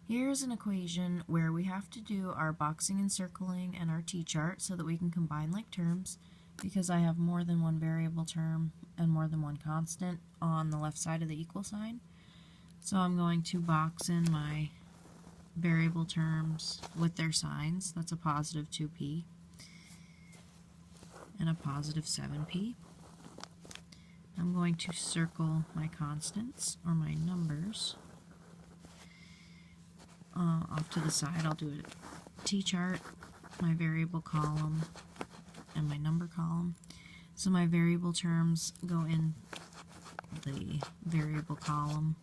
Here's an equation where we have to do our boxing and circling and our t-chart so that we can combine like terms, because I have more than one variable term and more than one constant on the left side of the equal sign. So I'm going to box in my variable terms with their signs. That's a positive 2p and a positive 7p. I'm going to circle my constants, or my numbers. Off to the side, I'll do a t-chart, my variable column, and my number column. So my variable terms go in the variable column,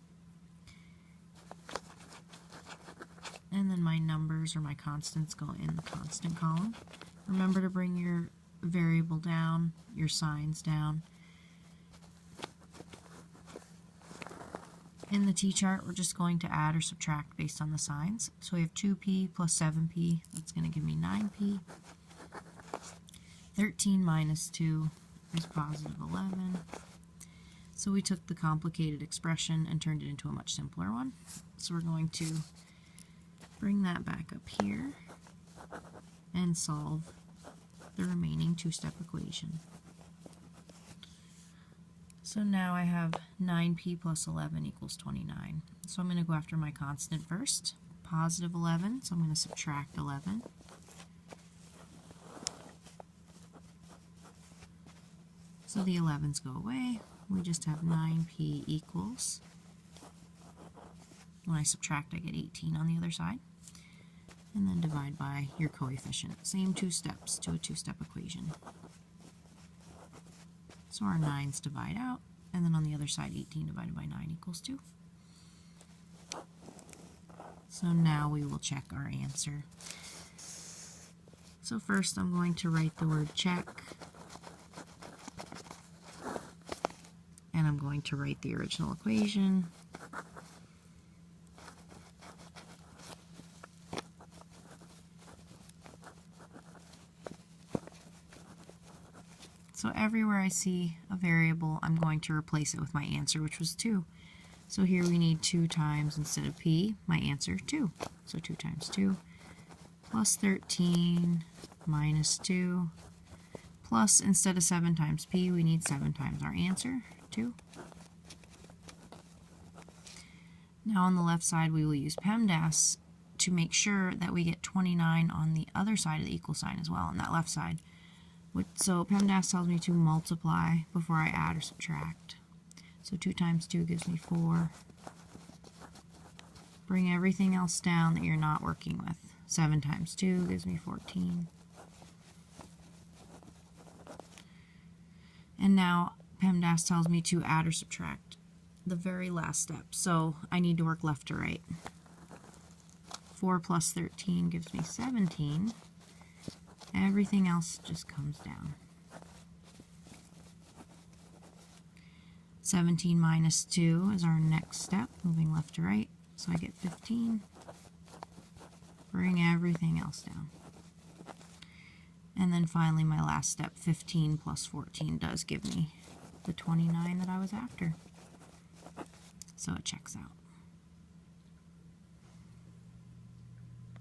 and then my numbers or my constants go in the constant column. Remember to bring your variable down, your signs down. In the t-chart, we're just going to add or subtract based on the signs. So we have 2p plus 7p, that's going to give me 9p. 13 minus 2 is positive 11. So we took the complicated expression and turned it into a much simpler one. So we're going to bring that back up here and solve the remaining two-step equation. So now I have 9p plus 11 equals 29. So I'm going to go after my constant first, positive 11, so I'm going to subtract 11. So the 11's go away. We just have 9p equals, when I subtract I get 18 on the other side. And then divide by your coefficient. Same two steps to a two-step equation. So our 9's divide out, and then on the other side 18 divided by 9 equals 2. So now we will check our answer. So first I'm going to write the word check, and I'm going to write the original equation. So everywhere I see a variable, I'm going to replace it with my answer, which was 2. So here we need 2 times, instead of p, my answer 2. So 2 times 2 plus 13 minus 2 plus, instead of 7 times p, we need 7 times our answer, 2. Now on the left side we will use PEMDAS to make sure that we get 29 on the other side of the equal sign as well, on that left side. So PEMDAS tells me to multiply before I add or subtract. So 2 times 2 gives me 4. Bring everything else down that you're not working with. 7 times 2 gives me 14. And now PEMDAS tells me to add or subtract the very last step. So I need to work left to right. 4 plus 13 gives me 17. Everything else just comes down. 17 minus 2 is our next step, moving left to right. So I get 15. Bring everything else down. And then finally my last step, 15 plus 14, does give me the 29 that I was after. So it checks out.